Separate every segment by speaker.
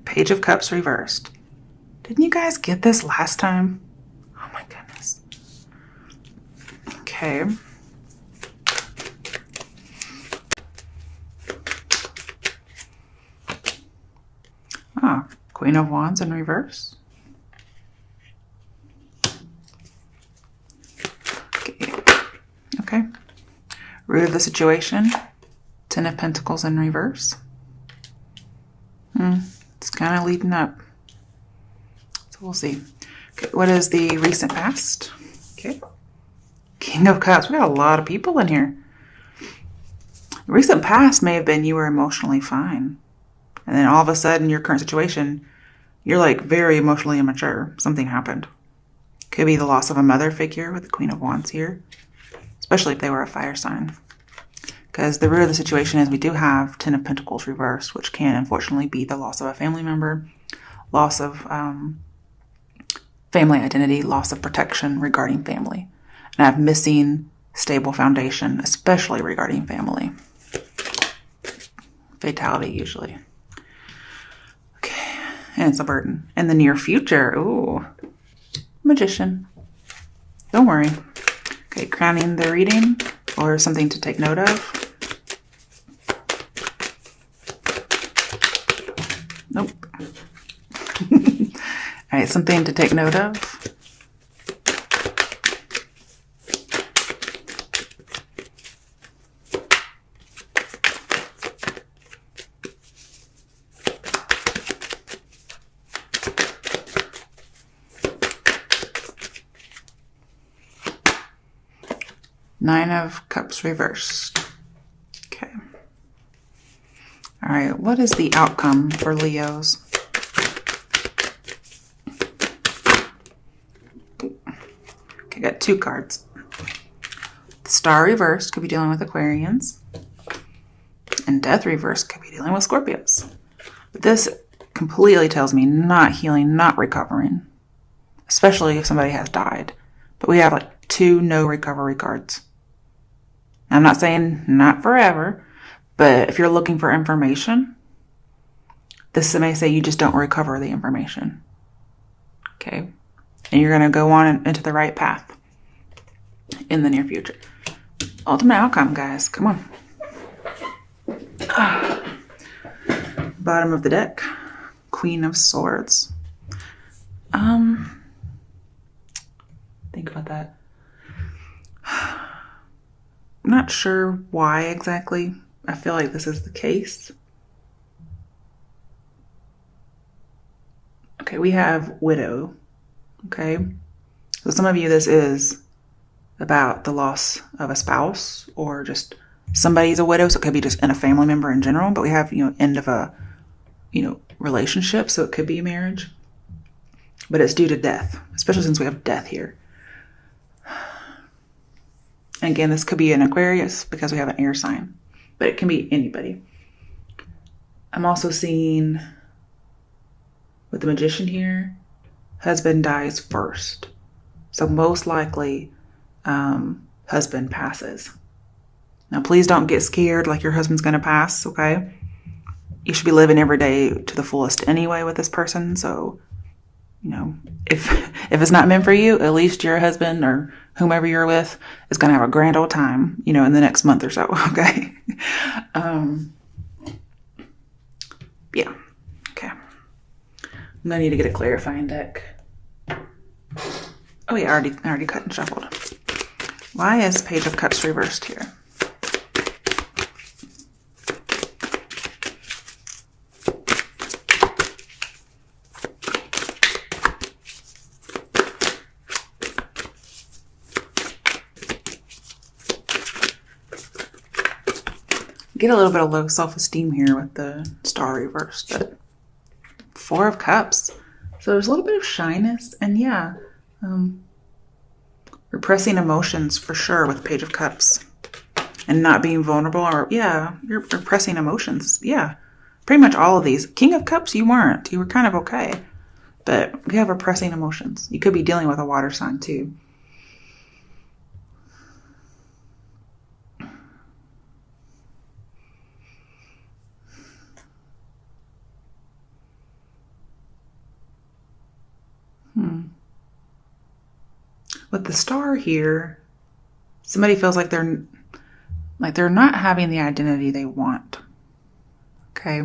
Speaker 1: Page of Cups reversed. Didn't you guys get this last time? Oh my goodness. Okay. Ah, Queen of Wands in reverse. Okay. Root of the situation. Ten of Pentacles in reverse. It's kind of leading up. So we'll see. Okay, what is the recent past? Okay. King of Cups. We got a lot of people in here. The recent past may have been you were emotionally fine. And then all of a sudden, your current situation, you're like very emotionally immature. Something happened. Could be the loss of a mother figure with the Queen of Wands here. Especially if they were a fire sign. Because the root of the situation is we do have Ten of Pentacles reversed, which can unfortunately be the loss of a family member, loss of family identity, loss of protection regarding family. And I have missing stable foundation, especially regarding family. Fatality usually. Okay, and it's a burden. In the near future, ooh, Magician. Don't worry. Okay, crowning the reading or something to take note of. Nope. All right, something to take note of. Nine of Cups reversed. Okay. All right, what is the outcome for Leos? Okay, got two cards. The Star reversed could be dealing with Aquarians. And Death reversed could be dealing with Scorpios. But this completely tells me not healing, not recovering. Especially if somebody has died. But we have like two no recovery cards. I'm not saying not forever, but if you're looking for information, this may say you just don't recover the information. Okay? And you're going to go on into the right path in the near future. Ultimate outcome, guys. Come on. Bottom of the deck. Queen of Swords. Think about that. I'm not sure why exactly I feel like this is the case. Okay, we have widow. Okay, so some of you, this is about the loss of a spouse or just somebody's a widow. So it could be just in a family member in general, but we have, end of a, relationship. So it could be a marriage, but it's due to death, especially since we have death here. And again, this could be an Aquarius because we have an air sign, but it can be anybody. I'm also seeing with the Magician here, husband dies first. So most likely, husband passes. Now, please don't get scared like your husband's going to pass, okay? You should be living every day to the fullest anyway with this person. So, if it's not meant for you, at least your husband or whomever you're with is going to have a grand old time, in the next month or so, okay? Yeah, okay. I'm going to need to get a clarifying deck. Oh yeah, I already cut and shuffled. Why is Page of Cups reversed here? Get a little bit of low self-esteem here with the Star reversed, but Four of Cups. So there's a little bit of shyness and yeah, repressing emotions for sure with Page of Cups and not being vulnerable or yeah, you're repressing emotions. Yeah, pretty much all of these. King of Cups, you weren't. You were kind of okay, but we have repressing emotions. You could be dealing with a water sign too. With the Star here, somebody feels like they're not having the identity they want. Okay?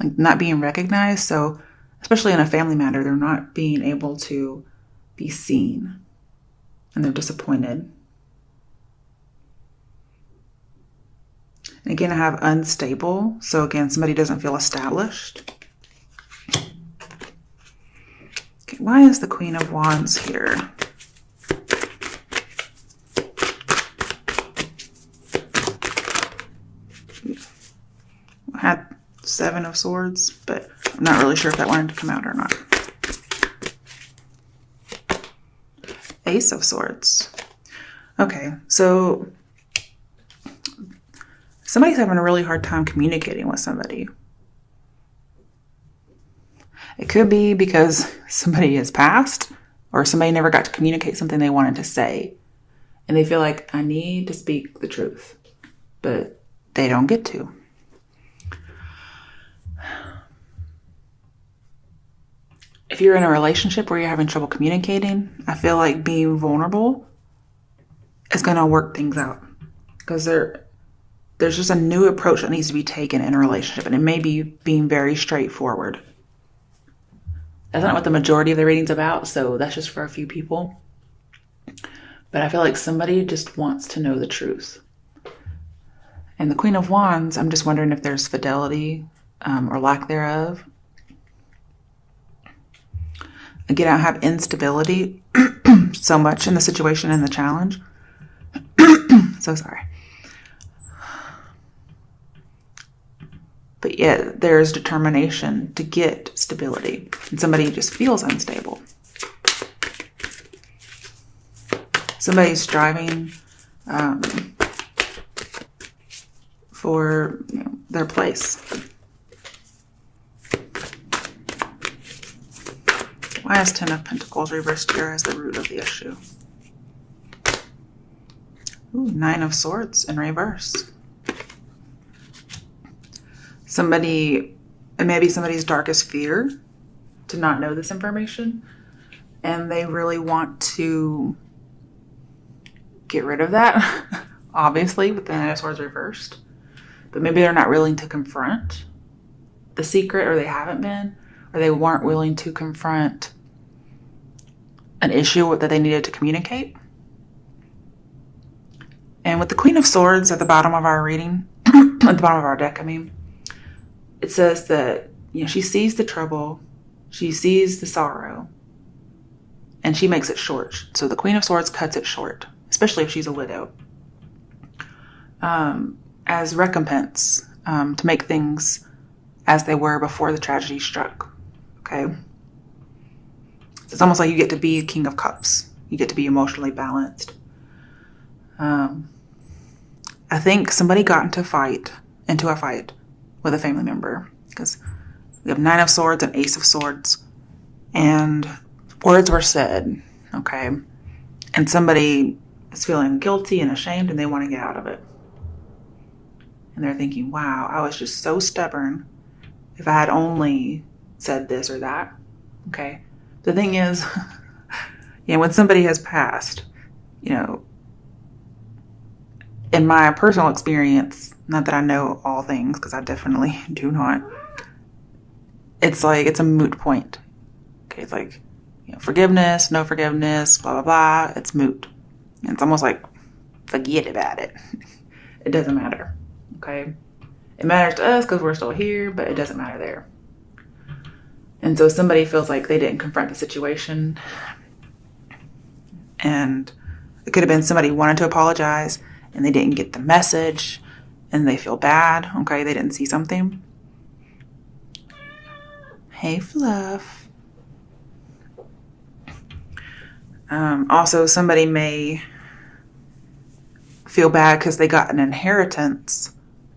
Speaker 1: Like not being recognized. So especially in a family matter, they're not being able to be seen. And they're disappointed. And again, I have unstable. So again, somebody doesn't feel established. Okay, why is the Queen of Wands here? I had Seven of Swords, but I'm not really sure if that wanted to come out or not. Ace of Swords. Okay, so somebody's having a really hard time communicating with somebody. It could be because somebody has passed or somebody never got to communicate something they wanted to say. And they feel like, I need to speak the truth, but they don't get to. If you're in a relationship where you're having trouble communicating, I feel like being vulnerable is going to work things out. Because there's just a new approach that needs to be taken in a relationship. And it may be being very straightforward. That's not what the majority of the reading's about. So that's just for a few people. But I feel like somebody just wants to know the truth. And the Queen of Wands, I'm just wondering if there's fidelity or lack thereof. Again, I have instability so much in the situation and the challenge. So sorry. But yet there's determination to get stability. And somebody just feels unstable. Somebody's striving for their place. Why is Ten of Pentacles reversed here as the root of the issue? Ooh, Nine of Swords in reverse. Somebody, it may be somebody's darkest fear to not know this information. And they really want to get rid of that, obviously, with the Nine of Swords reversed. But maybe they're not willing to confront the secret, or they haven't been, or they weren't willing to confront an issue that they needed to communicate. And with the Queen of Swords at the bottom of our reading, at the bottom of our deck, it says that, she sees the trouble, she sees the sorrow, and she makes it short. So the Queen of Swords cuts it short, especially if she's a widow, as recompense, to make things as they were before the tragedy struck. Okay? It's almost like you get to be King of Cups. You get to be emotionally balanced. I think somebody got into a fight with a family member, because we have Nine of Swords and Ace of Swords, and words were said, okay? And somebody is feeling guilty and ashamed, and they want to get out of it. And they're thinking, wow, I was just so stubborn. If I had only said this or that, okay? The thing is, when somebody has passed, in my personal experience, not that I know all things, because I definitely do not, it's like, it's a moot point. Okay, it's like, forgiveness, no forgiveness, blah, blah, blah, it's moot. And it's almost like, forget about it. It doesn't matter, okay? It matters to us because we're still here, but it doesn't matter there. And so somebody feels like they didn't confront the situation. And it could have been somebody wanted to apologize and they didn't get the message and they feel bad. Okay, they didn't see something. Hey, Fluff. Also, somebody may feel bad because they got an inheritance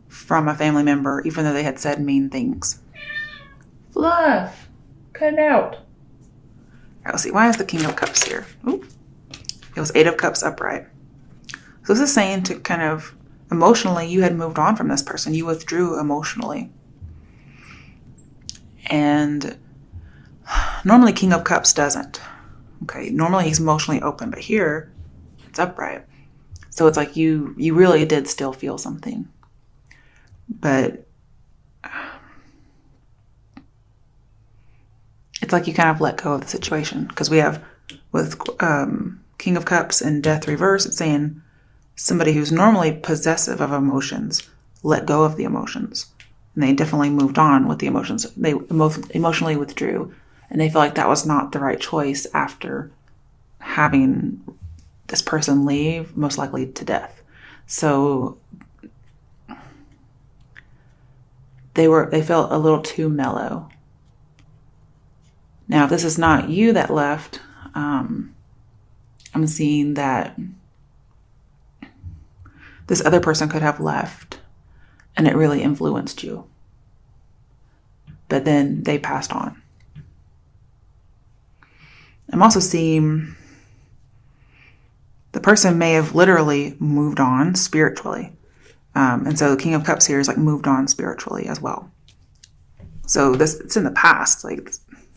Speaker 1: from a family member, even though they had said mean things. Fluff. Cut it out. All right, let's see. Why is the King of Cups here? Ooh. It was Eight of Cups upright. So this is saying to kind of emotionally, you had moved on from this person. You withdrew emotionally. And normally King of Cups doesn't. Okay, normally he's emotionally open, but here it's upright. So it's like you really did still feel something. But it's like you kind of let go of the situation. Because we have with King of Cups and Death reverse, it's saying somebody who's normally possessive of emotions let go of the emotions. And they definitely moved on with the emotions. They emotionally withdrew. And they feel like that was not the right choice after having this person leave, most likely to death. So they felt a little too mellow. Now, if this is not you that left, I'm seeing that this other person could have left and it really influenced you. But then they passed on. I'm also seeing the person may have literally moved on spiritually. And so the King of Cups here is like moved on spiritually as well. So it's in the past. Like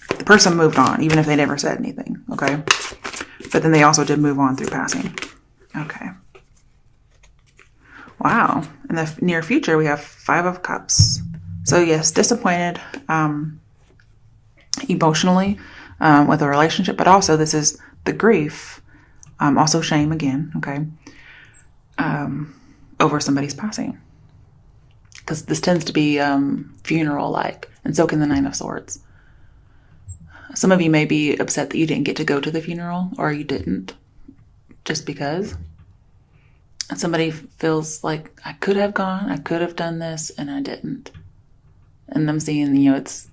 Speaker 1: the person moved on, even if they never said anything. Okay. But then they also did move on through passing. Okay. Wow. In the near future, we have 5 of Cups. So yes, disappointed emotionally with a relationship, but also this is the grief, also shame again, okay, over somebody's passing. Because this tends to be funeral-like, and so can the 9 of Swords. Some of you may be upset that you didn't get to go to the funeral, or you didn't, just because. Somebody feels like, I could have gone, I could have done this, and I didn't. And I'm seeing, it's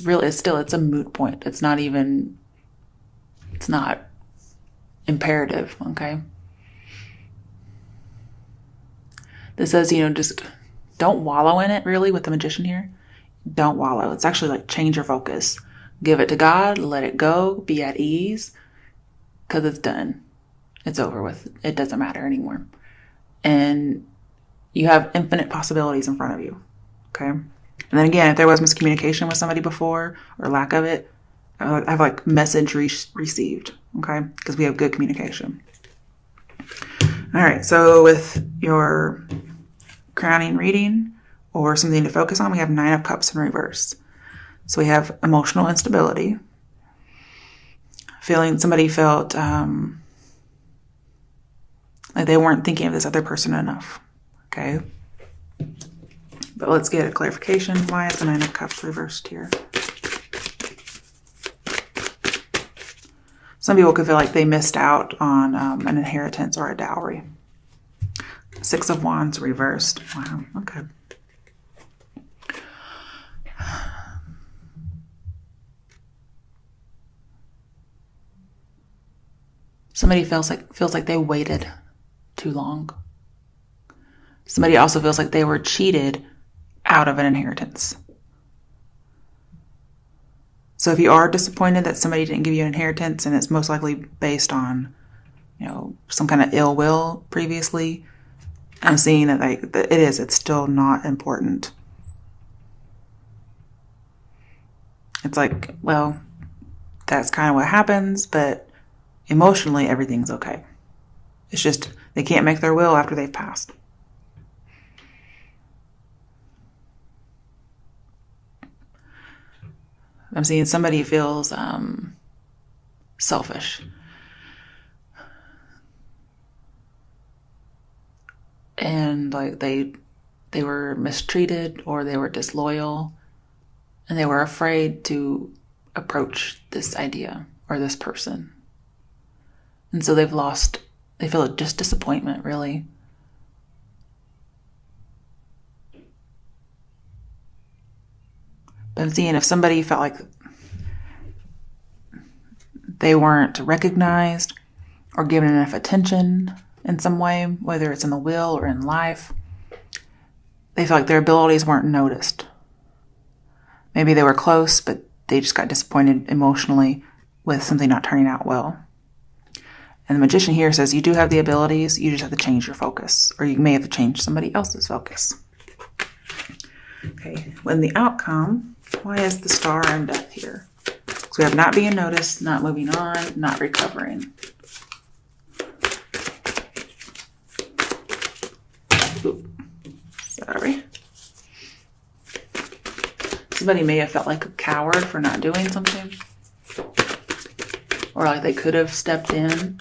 Speaker 1: a moot point. It's not imperative, okay? This says, just don't wallow in it, really, with the Magician here. Don't wallow. It's actually like change your focus. Give it to God, let it go, be at ease, because it's done. It's over with. It doesn't matter anymore. And you have infinite possibilities in front of you, okay? And then again, if there was miscommunication with somebody before, or lack of it, I have like message received, okay? Because we have good communication. All right, so with your crowning reading or something to focus on, we have 9 of Cups in reverse. So we have emotional instability. Somebody felt like they weren't thinking of this other person enough, okay? But let's get a clarification. Why is the 9 of Cups reversed here? Some people could feel like they missed out on an inheritance or a dowry. 6 of Wands reversed. Wow, okay. Somebody feels like they waited too long. Somebody also feels like they were cheated out of an inheritance. So if you are disappointed that somebody didn't give you an inheritance, and it's most likely based on, some kind of ill will previously, I'm seeing that it's still not important. It's like, well, that's kind of what happens, but emotionally everything's okay. It's just they can't make their will after they've passed. I'm seeing somebody feels selfish. And like they were mistreated or they were disloyal, and they were afraid to approach this idea or this person. And so they feel just disappointment, really. But I'm seeing if somebody felt like they weren't recognized or given enough attention in some way, whether it's in the will or in life, they felt like their abilities weren't noticed. Maybe they were close, but they just got disappointed emotionally with something not turning out well. And the Magician here says you do have the abilities, you just have to change your focus, or you may have to change somebody else's focus. Okay, when the outcome, why is the Star and Death here? Because So we have not being noticed, not moving on, not recovering. Oop. Sorry. Somebody may have felt like a coward for not doing something. Or like they could have stepped in.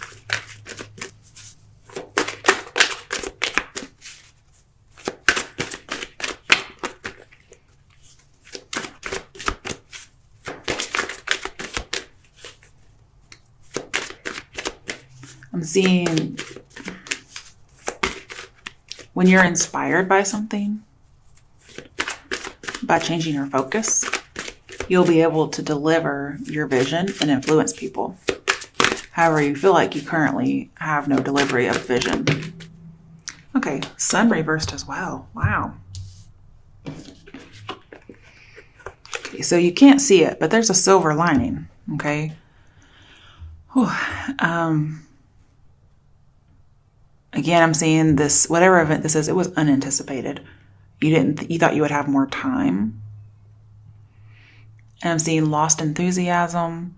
Speaker 1: I'm seeing when you're inspired by something, by changing your focus, you'll be able to deliver your vision and influence people. However, you feel like you currently have no delivery of vision. Okay, sun reversed as well. Wow. Okay, so you can't see it, but there's a silver lining. Okay. Whew. Again, I'm seeing this, whatever event this is, it was unanticipated. You thought you would have more time. And I'm seeing lost enthusiasm,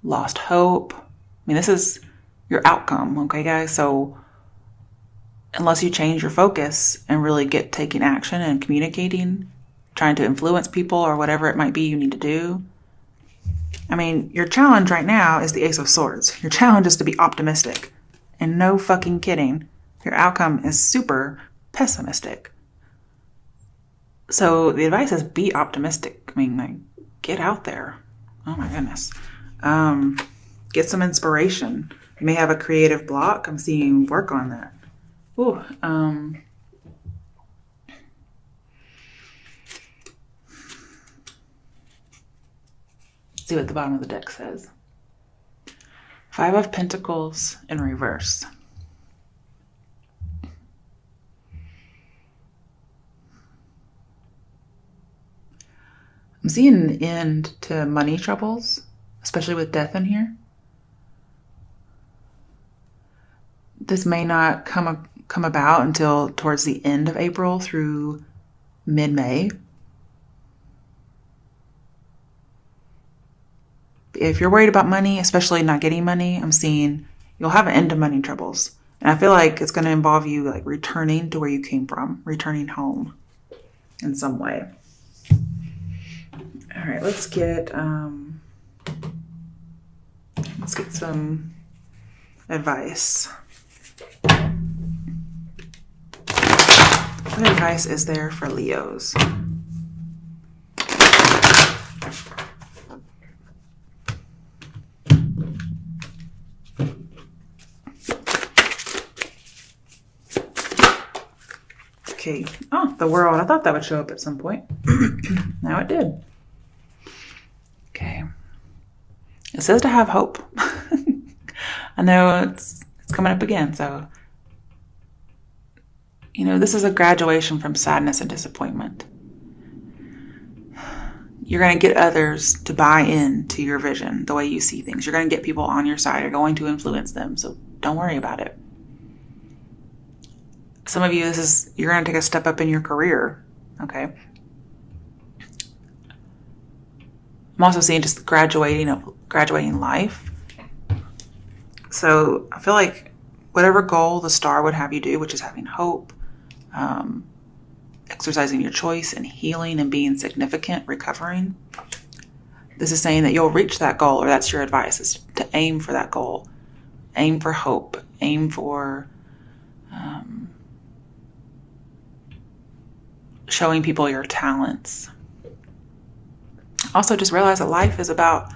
Speaker 1: lost hope. I mean, this is your outcome, okay, guys? So unless you change your focus and really get taking action and communicating, trying to influence people or whatever it might be you need to do. I mean, your challenge right now is the Ace of Swords. Your challenge is to be optimistic. And no fucking kidding, your outcome is super pessimistic. So the advice is be optimistic. I mean, like, get out there. Oh my goodness. Get some inspiration. You may have a creative block. I'm seeing work on that. Ooh, let's see what the bottom of the deck says. 5 of Pentacles in reverse. I'm seeing an end to money troubles, especially with death in here. This may not come about until towards the end of April through mid-May. If you're worried about money, especially not getting money, I'm seeing you'll have an end to money troubles. And I feel like it's going to involve you like returning to where you came from, returning home in some way. All right, let's get some advice. What advice is there for Leos? Okay. Oh, the World. I thought that would show up at some point. Now it did. Okay. It says to have hope. I know it's coming up again, so this is a graduation from sadness and disappointment. You're going to get others to buy into your vision, the way you see things. You're going to get people on your side. You're going to influence them, so don't worry about it. Some of you, you're going to take a step up in your career, okay? I'm also seeing just graduating life. So I feel like whatever goal the star would have you do, which is having hope, exercising your choice and healing and being significant, recovering, this is saying that you'll reach that goal, or that's your advice, is to aim for that goal. Aim for hope. Aim for showing people your talents. Also, just realize that life is about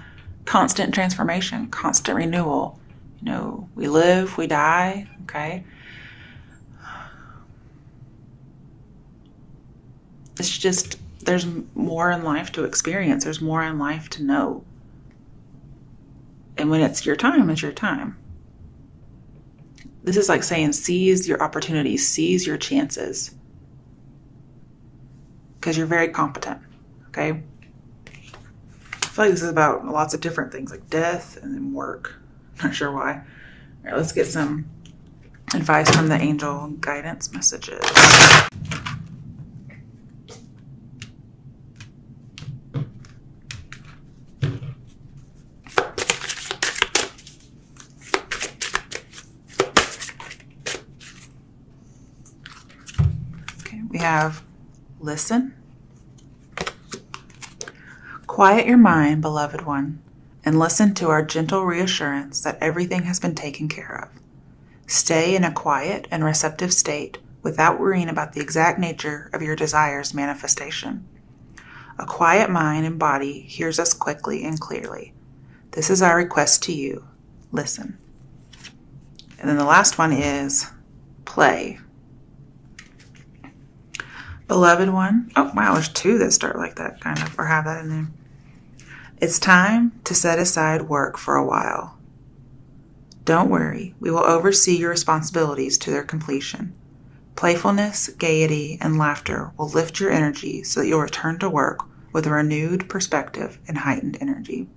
Speaker 1: constant transformation, constant renewal. We live, we die, okay? It's just, there's more in life to experience. There's more in life to know. And when it's your time, it's your time. This is like saying seize your opportunities, seize your chances. Because you're very competent, okay? I feel like this is about lots of different things, like death and then work. Not sure why. All right, let's get some advice from the angel guidance messages. have listen. Quiet your mind, beloved one, and listen to our gentle reassurance that everything has been taken care of. Stay in a quiet and receptive state without worrying about the exact nature of your desire's manifestation. A quiet mind and body hears us quickly and clearly. This is our request to you. Listen. And then the last one is play. Beloved one. Oh, wow, there's two that start like that, kind of, or have that in there. It's time to set aside work for a while. Don't worry, we will oversee your responsibilities to their completion. Playfulness, gaiety, and laughter will lift your energy so that you'll return to work with a renewed perspective and heightened energy.